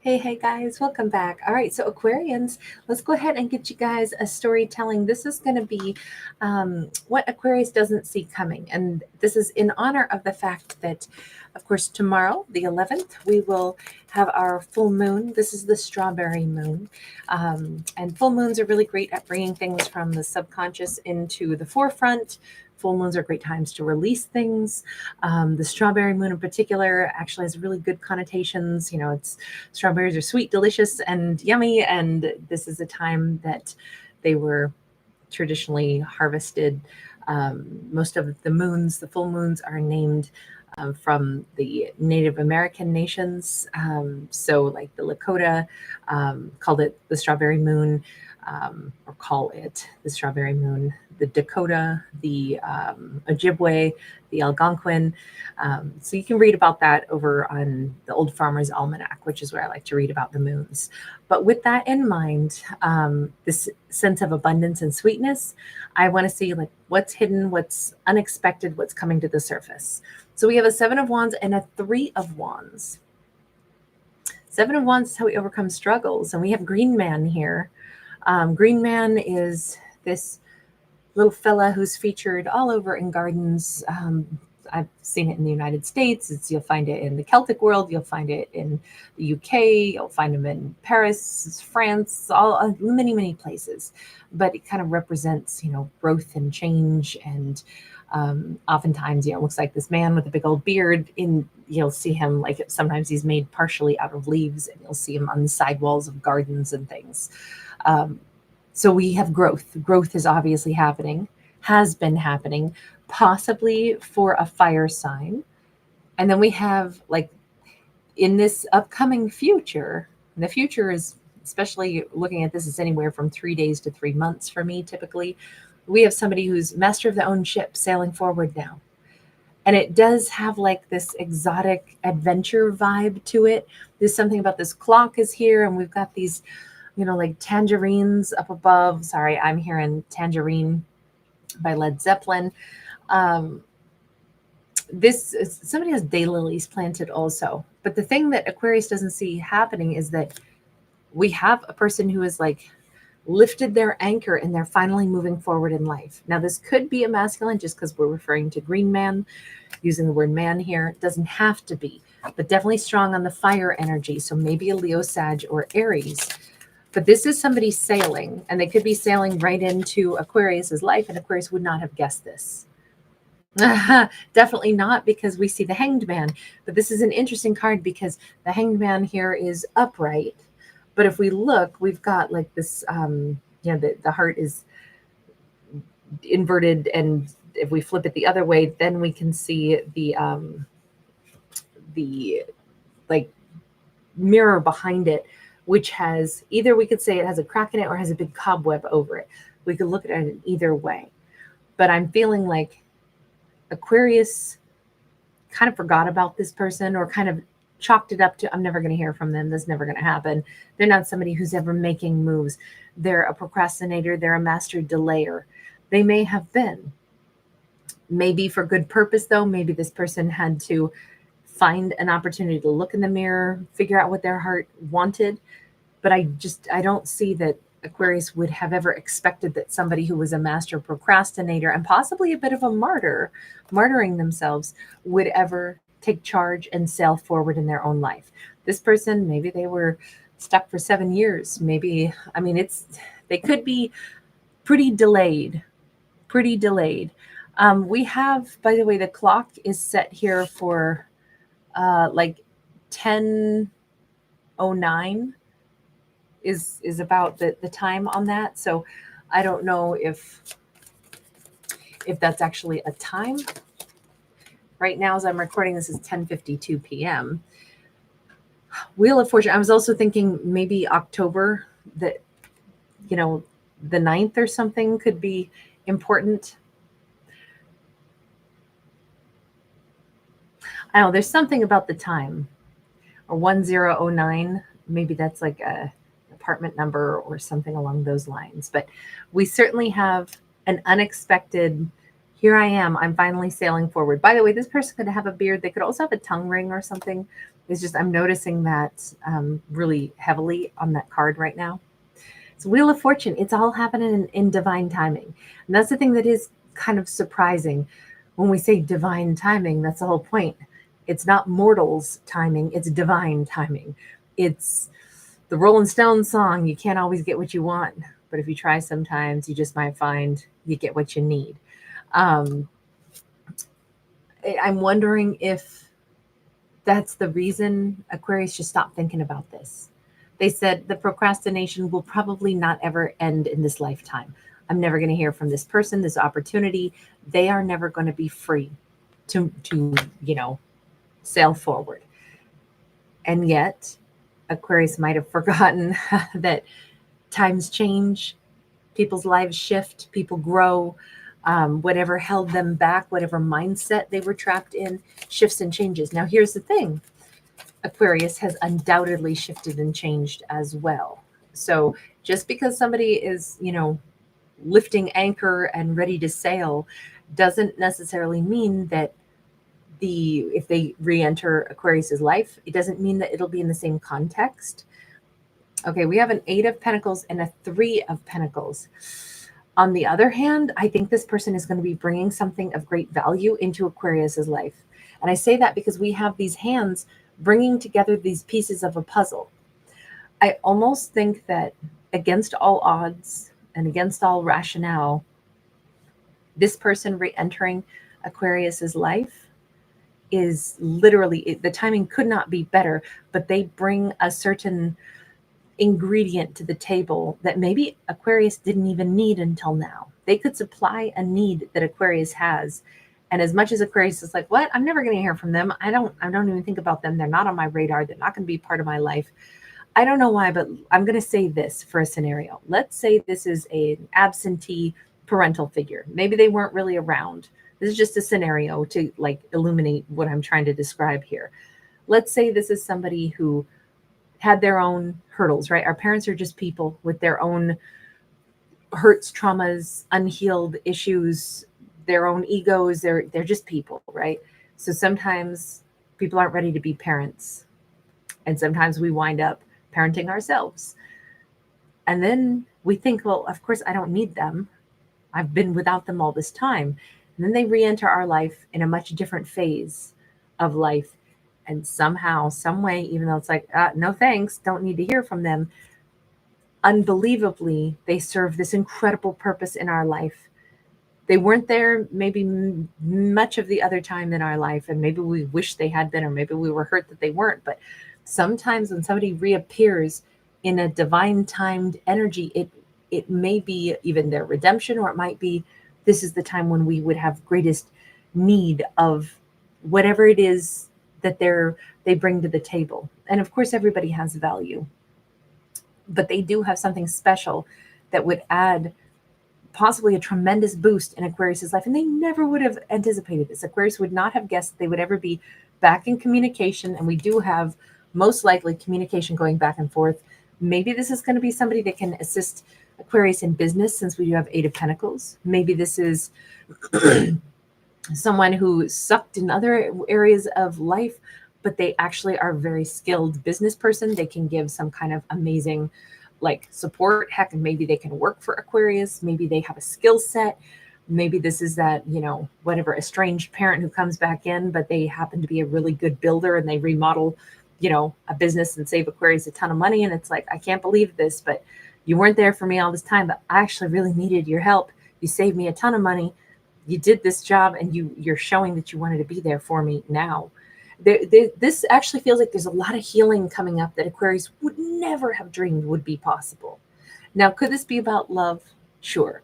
Hey guys, welcome back. All right, so Aquarians, let's go ahead and get you guys a storytelling. This is going to be what Aquarius doesn't see coming. And this is in honor of the fact that, of course, tomorrow, the 11th, we will have our full moon. This is the strawberry moon. And full moons are really great at bringing things from the subconscious into the forefront. Full moons are great times to release things. The strawberry moon in particular actually has really good connotations. You know, it's strawberries are sweet, delicious, and yummy. And this is a time that they were traditionally harvested. Most of the moons, the full moons, are named from the Native American nations. So like the Lakota called it the strawberry moon, or call it the strawberry moon. The Dakota, the Ojibwe, the Algonquin. So you can read about that over on the Old Farmer's Almanac, which is where I like to read about the moons. But with that in mind, this sense of abundance and sweetness, I want to see like what's hidden, what's unexpected, what's coming to the surface. So we have a 7 of Wands and a 3 of Wands. 7 of Wands is how we overcome struggles. And we have Green Man here. Green Man is this little fella who's featured all over in gardens. I've seen it in the United States. You'll find it in the Celtic world. You'll find it in the UK. You'll find him in Paris, France, all many places. But it kind of represents, you know, growth and change. And oftentimes, you know, it looks like this man with a big old beard. You'll see him like sometimes he's made partially out of leaves, and you'll see him on the sidewalls of gardens and things. So we have growth. Growth is obviously happening, has been happening, possibly for a fire sign. And then we have like in this upcoming future, and the future is, especially looking at this, is anywhere from 3 days to 3 months for me typically. We have somebody who's master of their own ship sailing forward now. And it does have like this exotic adventure vibe to it. There's something about this clock is here, and we've got these, you know, like tangerines up above. Sorry, I'm hearing Tangerine by Led Zeppelin. Somebody has daylilies planted also. But the thing that Aquarius doesn't see happening is that we have a person who is like lifted their anchor and they're finally moving forward in life. Now, this could be a masculine just because we're referring to Green Man, using the word man here. It doesn't have to be, but definitely strong on the fire energy. So maybe a Leo, Sag, or Aries. But this is somebody sailing, and they could be sailing right into Aquarius's life, and Aquarius would not have guessed this. Definitely not, because we see the Hanged Man. But this is an interesting card because the Hanged Man here is upright. But if we look, we've got like this, you know, the heart is inverted, and if we flip it the other way, then we can see the like mirror behind it, which has either, we could say it has a crack in it or has a big cobweb over it. We could look at it in either way. But I'm feeling like Aquarius kind of forgot about this person, or kind of chalked it up to, I'm never going to hear from them. That's never going to happen. They're not somebody who's ever making moves. They're a procrastinator. They're a master delayer. They may have been. Maybe for good purpose, though. Maybe this person had to find an opportunity to look in the mirror, figure out what their heart wanted. But I don't see that Aquarius would have ever expected that somebody who was a master procrastinator and possibly a bit of a martyr, martyring themselves, would ever take charge and sail forward in their own life. This person, maybe they were stuck for 7 years. Maybe, I mean, they could be pretty delayed. We have, by the way, the clock is set here for like 10:09 is about the time on that. So I don't know if that's actually a time. Right now, as I'm recording, this is 10:52 p.m. Wheel of Fortune. I was also thinking maybe October, that, you know, the 9th or something could be important. I don't know, there's something about the time, or 1009. Maybe that's like a apartment number or something along those lines. But we certainly have an unexpected, here I am, I'm finally sailing forward. By the way, this person could have a beard. They could also have a tongue ring or something. It's just, I'm noticing that really heavily on that card right now. It's Wheel of Fortune. It's all happening in divine timing. And that's the thing that is kind of surprising. When we say divine timing, that's the whole point. It's not mortals timing, it's divine timing. It's the Rolling Stones song, you can't always get what you want, but if you try sometimes, you just might find you get what you need. Um, I'm wondering if that's the reason Aquarius should stop thinking about this. They said the procrastination will probably not ever end in this lifetime. I'm never going to hear from this person, this opportunity. They are never going to be free to sail forward. And yet, Aquarius might have forgotten that times change, people's lives shift, people grow. Whatever held them back, whatever mindset they were trapped in, shifts and changes. Now, here's the thing: Aquarius has undoubtedly shifted and changed as well. So, just because somebody is, lifting anchor and ready to sail, doesn't necessarily mean that if they re-enter Aquarius's life, it doesn't mean that it'll be in the same context. Okay, we have an 8 of Pentacles and a 3 of Pentacles. On the other hand, I think this person is going to be bringing something of great value into Aquarius's life. And I say that because we have these hands bringing together these pieces of a puzzle. I almost think that against all odds and against all rationale, this person re-entering Aquarius's life is literally, the timing could not be better, but they bring a certain ingredient to the table that maybe Aquarius didn't even need until now. They could supply a need that Aquarius has. And as much as Aquarius is like, what? I'm never going to hear from them. I don't even think about them. They're not on my radar. They're not going to be part of my life. I don't know why, but I'm going to say this for a scenario. Let's say this is an absentee parental figure. Maybe they weren't really around. This is just a scenario to illuminate what I'm trying to describe here. Let's say this is somebody who had their own hurdles, right? Our parents are just people with their own hurts, traumas, unhealed issues, their own egos. They're just people, right? So sometimes people aren't ready to be parents. And sometimes we wind up parenting ourselves. And then we think, well, of course I don't need them. I've been without them all this time. And then they re-enter our life in a much different phase of life. And somehow, some way, even though it's like, no thanks, don't need to hear from them, unbelievably, they serve this incredible purpose in our life. They weren't there maybe much of the other time in our life, and maybe we wish they had been, or maybe we were hurt that they weren't. But sometimes when somebody reappears in a divine timed energy, it may be even their redemption, or it might be this is the time when we would have greatest need of whatever it is that they bring to the table. And of course, everybody has value, but they do have something special that would add possibly a tremendous boost in Aquarius's life. And they never would have anticipated this. Aquarius would not have guessed they would ever be back in communication. And we do have most likely communication going back and forth. Maybe this is going to be somebody that can assist Aquarius in business, since we do have 8 of Pentacles. Maybe this is someone who sucked in other areas of life, but they actually are a very skilled business person. They can give some kind of amazing support. Heck, and maybe they can work for Aquarius. Maybe they have a skill set. Maybe this is that, whatever, estranged parent who comes back in, but they happen to be a really good builder and they remodel, a business and save Aquarius a ton of money. And it's like, I can't believe this, but you weren't there for me all this time, but I actually really needed your help. You saved me a ton of money. You did this job, and you're showing that you wanted to be there for me now. This actually feels like there's a lot of healing coming up that Aquarius would never have dreamed would be possible. Now, could this be about love? Sure.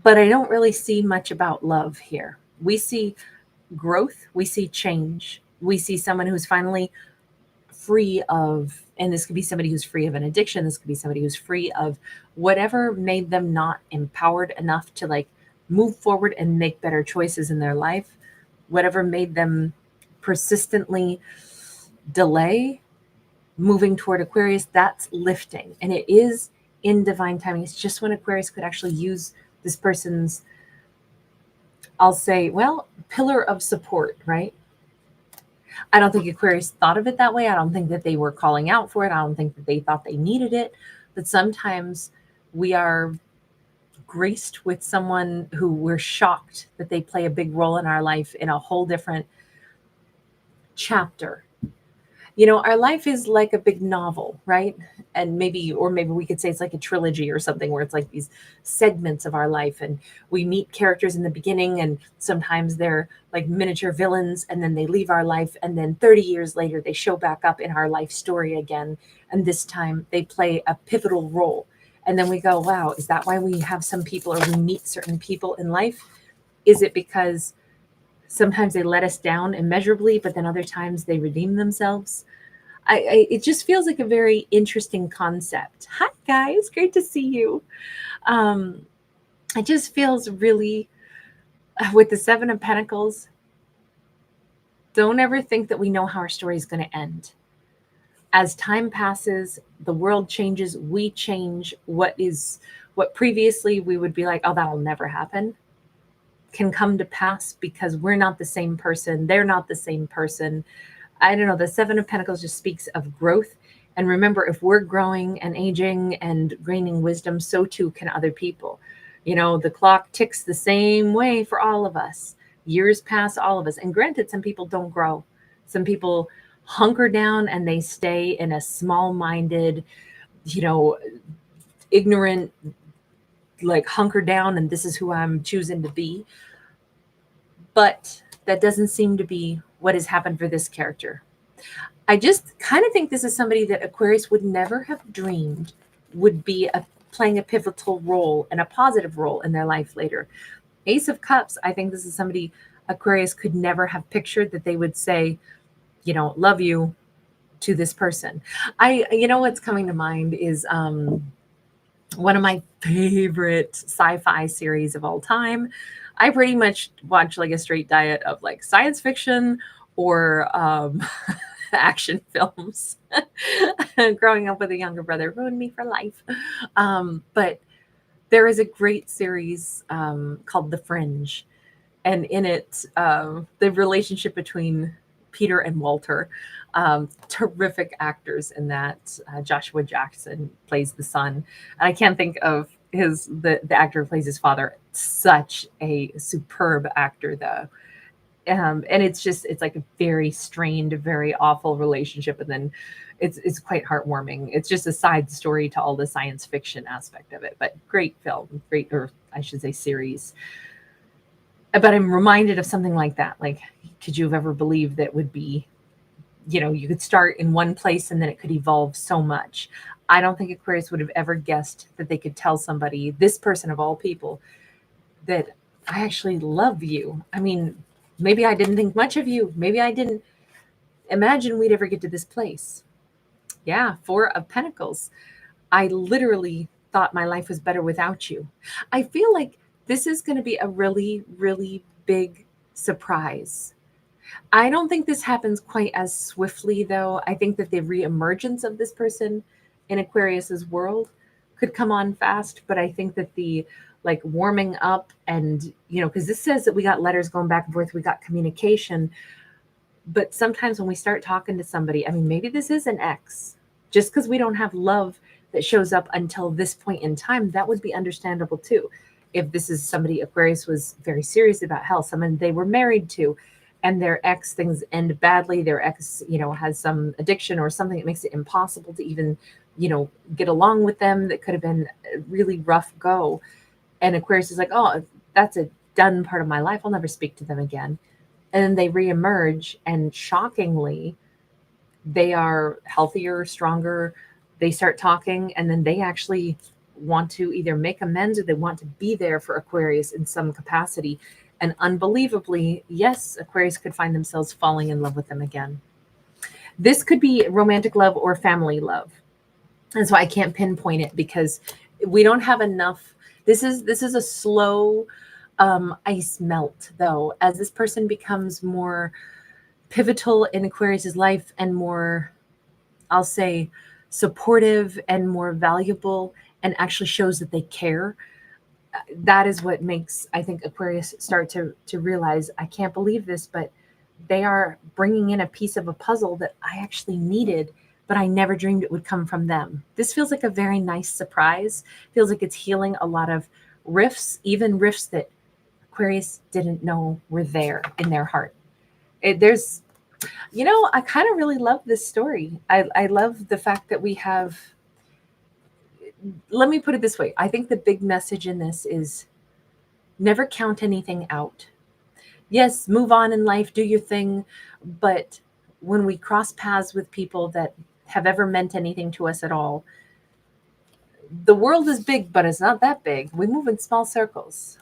But I don't really see much about love here. We see growth. We see change. We see someone who's finally free of, and this could be somebody who's free of an addiction. This could be somebody who's free of whatever made them not empowered enough to move forward and make better choices in their life. Whatever made them persistently delay moving toward Aquarius, that's lifting. And it is in divine timing. It's just when Aquarius could actually use this person's, I'll say, pillar of support, right? I don't think Aquarius thought of it that way. I don't think that they were calling out for it. I don't think that they thought they needed it. But sometimes we are graced with someone who we're shocked that they play a big role in our life in a whole different chapter. You know, our life is like a big novel, right? And maybe, or maybe we could say it's like a trilogy or something where it's like these segments of our life. And we meet characters in the beginning, and sometimes they're like miniature villains, and then they leave our life. And then 30 years later, they show back up in our life story again. And this time they play a pivotal role. And then we go, wow, is that why we have some people, or we meet certain people in life? Is it because sometimes they let us down immeasurably, but then other times they redeem themselves? It just feels like a very interesting concept. Hi guys, great to see you. It just feels really, with the Seven of Pentacles, don't ever think that we know how our story is going to end. As time passes, the world changes, we change. What previously we would be like, oh, that'll never happen, can come to pass because we're not the same person. They're not the same person. I don't know. The Seven of Pentacles just speaks of growth. And remember, if we're growing and aging and gaining wisdom, so too can other people. You know, the clock ticks the same way for all of us. Years pass, all of us. And granted, some people don't grow. Some people hunker down and they stay in a small-minded, you know, ignorant, like hunker down, and this is who I'm choosing to be. But that doesn't seem to be what has happened for this character. I just kind of think this is somebody that Aquarius would never have dreamed would be playing a pivotal role and a positive role in their life later. Ace of Cups, I think this is somebody Aquarius could never have pictured that they would say, you know, love you to this person. You know, what's coming to mind is one of my favorite sci-fi series of all time. I pretty much watch like a straight diet of like science fiction or action films. Growing up with a younger brother ruined me for life. But there is a great series called The Fringe. And in it, the relationship between Peter and Walter, terrific actors in that. Joshua Jackson plays the son. And I can't think of the actor who plays his father. Such a superb actor, though. And it's like a very strained, very awful relationship. And then it's quite heartwarming. It's just a side story to all the science fiction aspect of it, but great film, or I should say series. But I'm reminded of something like that. Like, could you have ever believed that would be, you know, you could start in one place and then it could evolve so much. I don't think Aquarius would have ever guessed that they could tell somebody, this person of all people, that I actually love you. I mean, maybe I didn't think much of you. Maybe I didn't imagine we'd ever get to this place. Yeah, Four of Pentacles. I literally thought my life was better without you. I feel like this is going to be a really, really big surprise. I don't think this happens quite as swiftly, though. I think that the reemergence of this person in Aquarius's world could come on fast, but I think that the like warming up and, you know, because this says that we got letters going back and forth, we got communication. But sometimes when we start talking to somebody, I mean, maybe this is an ex. Just because we don't have love that shows up until this point in time, that would be understandable too. If this is somebody Aquarius was very serious about, hell, someone they were married to, and their ex, things end badly, their ex, you know, has some addiction or something that makes it impossible to even, you know, get along with them, that could have been a really rough go. And Aquarius is like, oh, that's a done part of my life. I'll never speak to them again. And then they reemerge, and shockingly, they are healthier, stronger. They start talking, and then they actually want to either make amends or they want to be there for Aquarius in some capacity. And unbelievably, yes, Aquarius could find themselves falling in love with them again. This could be romantic love or family love. And so I can't pinpoint it because we don't have enough. This is a slow ice melt, though, as this person becomes more pivotal in Aquarius's life and more, I'll say, supportive and more valuable, and actually shows that they care. That is what makes, I think, Aquarius start to realize, I can't believe this, but they are bringing in a piece of a puzzle that I actually needed, but I never dreamed it would come from them. This feels like a very nice surprise. Feels like it's healing a lot of rifts, even rifts that Aquarius didn't know were there in their heart. There's, I kind of really love this story. I love the fact that we have, let me put it this way. I think the big message in this is never count anything out. Yes, move on in life, do your thing. But when we cross paths with people that have ever meant anything to us at all, the world is big, but it's not that big. We move in small circles.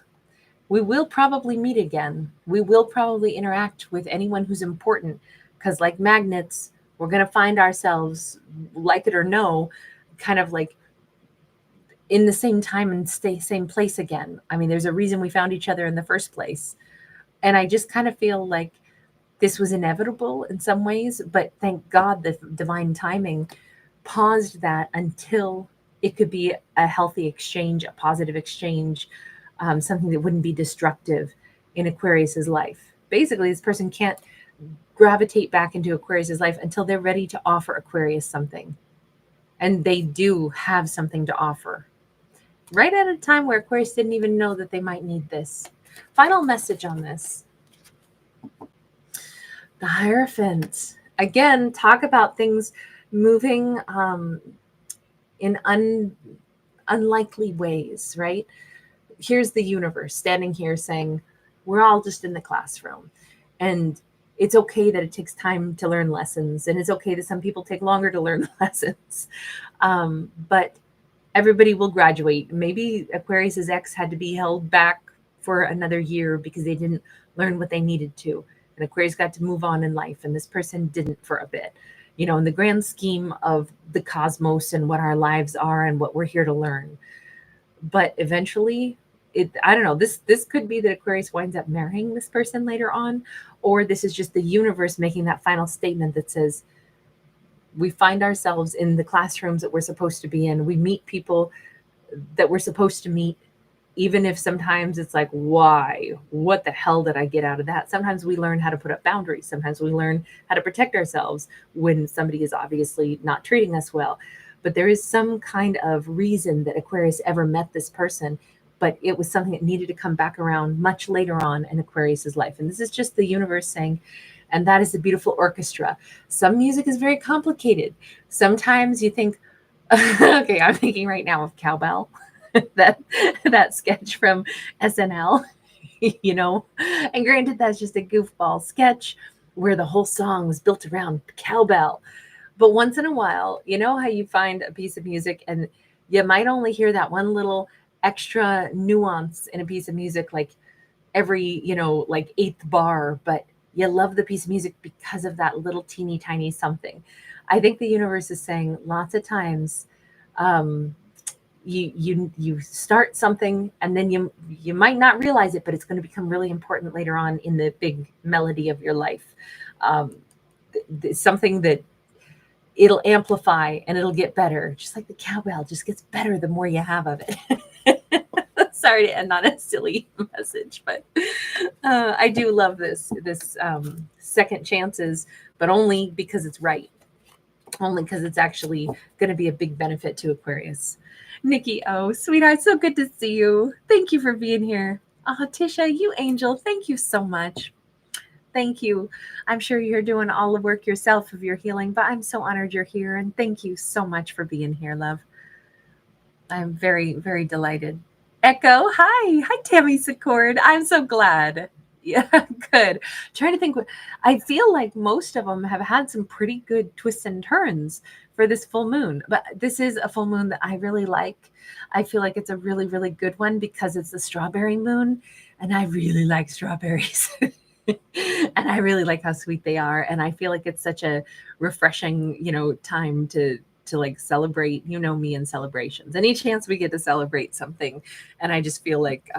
We will probably meet again. We will probably interact with anyone who's important because, like magnets, we're going to find ourselves, like it or no, kind of like in the same time and same place again. I mean, there's a reason we found each other in the first place. And I just kind of feel like this was inevitable in some ways, but thank God the divine timing paused that until it could be a healthy exchange, a positive exchange, something that wouldn't be destructive in Aquarius's life. Basically, this person can't gravitate back into Aquarius's life until they're ready to offer Aquarius something. And they do have something to offer. Right at a time where Aquarius didn't even know that they might need this. Final message on this. The Hierophant. Again, talk about things moving in unlikely ways, right? Here's the universe standing here saying, we're all just in the classroom. And it's okay that it takes time to learn lessons. And it's okay that some people take longer to learn the lessons. But everybody will graduate. Maybe Aquarius's ex had to be held back for another year because they didn't learn what they needed to. And Aquarius got to move on in life, and this person didn't for a bit. In the grand scheme of the cosmos and what our lives are and what we're here to learn. But eventually, I don't know, this could be that Aquarius winds up marrying this person later on, or this is just the universe making that final statement that says, we find ourselves in the classrooms that we're supposed to be in. We meet people that we're supposed to meet, even if sometimes it's like, why? What the hell did I get out of that? Sometimes we learn how to put up boundaries. Sometimes we learn how to protect ourselves when somebody is obviously not treating us well. But there is some kind of reason that Aquarius ever met this person, but it was something that needed to come back around much later on in Aquarius's life. And this is just the universe saying, and that is the beautiful orchestra. Some music is very complicated. Sometimes you think, okay, I'm thinking right now of Cowbell, that sketch from SNL, and granted, that's just a goofball sketch where the whole song was built around cowbell. But once in a while, you know how you find a piece of music and you might only hear that one little extra nuance in a piece of music, like every, like eighth bar, but you love the piece of music because of that little teeny tiny something. I think the universe is saying lots of times, you start something and then you might not realize it, but it's going to become really important later on in the big melody of your life. Something that it'll amplify and it'll get better, just like the cowbell just gets better the more you have of it. Sorry to end on a silly message, but I do love this second chances, but only because it's right. Only because it's actually going to be a big benefit to Aquarius. Nikki, oh, sweetheart, so good to see you. Thank you for being here. Oh, Tisha, you angel, thank you so much. Thank you. I'm sure you're doing all the work yourself of your healing, but I'm so honored you're here, and thank you so much for being here, love. I'm very, very delighted. Echo, hi. Hi, Tammy Secord. I'm so glad. Yeah, good. Trying to think. I feel like most of them have had some pretty good twists and turns for this full moon, but this is a full moon that I really like. I feel like it's a really, really good one because it's the strawberry moon, and I really like strawberries. And I really like how sweet they are. And I feel like it's such a refreshing, time to like celebrate, me and celebrations. Any chance we get to celebrate something. And I just feel like,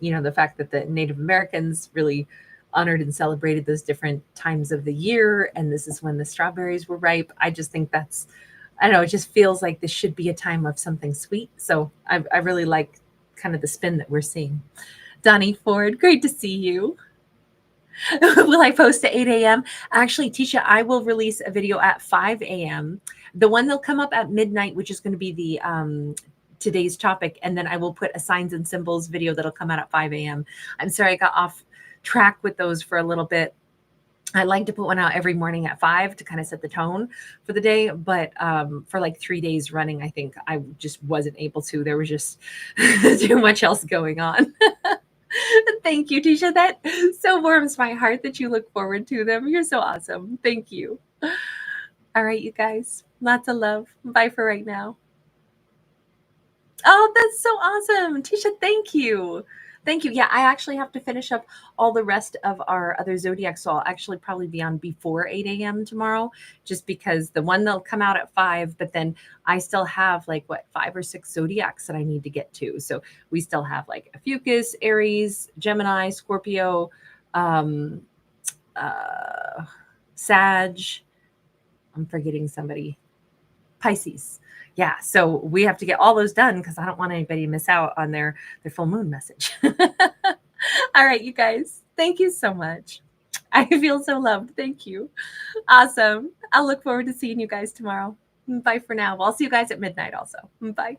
the fact that the Native Americans really honored and celebrated those different times of the year. And this is when the strawberries were ripe. I just think that's, I don't know, it just feels like this should be a time of something sweet. So I really like kind of the spin that we're seeing. Donnie Ford, great to see you. Will I post at 8 a.m.? Actually, Tisha, I will release a video at 5 a.m. The one that'll come up at midnight, which is going to be the today's topic. And then I will put a signs and symbols video that'll come out at 5 a.m. I'm sorry, I got off track with those for a little bit. I like to put one out every morning at 5 to kind of set the tone for the day. But for like 3 days running, I think I just wasn't able to. There was just too much else going on. Thank you, Tisha. That so warms my heart that you look forward to them. You're so awesome. Thank you. All right, you guys. Lots of love. Bye for right now. Oh, that's so awesome. Tisha, thank you. Thank you. Yeah, I actually have to finish up all the rest of our other zodiacs. So I'll actually probably be on before 8 a.m. tomorrow, just because the one that'll come out at 5, but then I still have like 5 or 6 zodiacs that I need to get to. So we still have like Ophiuchus, Aries, Gemini, Scorpio, Sag. I'm forgetting somebody. Pisces. Yeah, so we have to get all those done because I don't want anybody to miss out on their full moon message. All right, you guys, thank you so much. I feel so loved. Thank you. Awesome. I'll look forward to seeing you guys tomorrow. Bye for now. I'll see you guys at midnight also. Bye.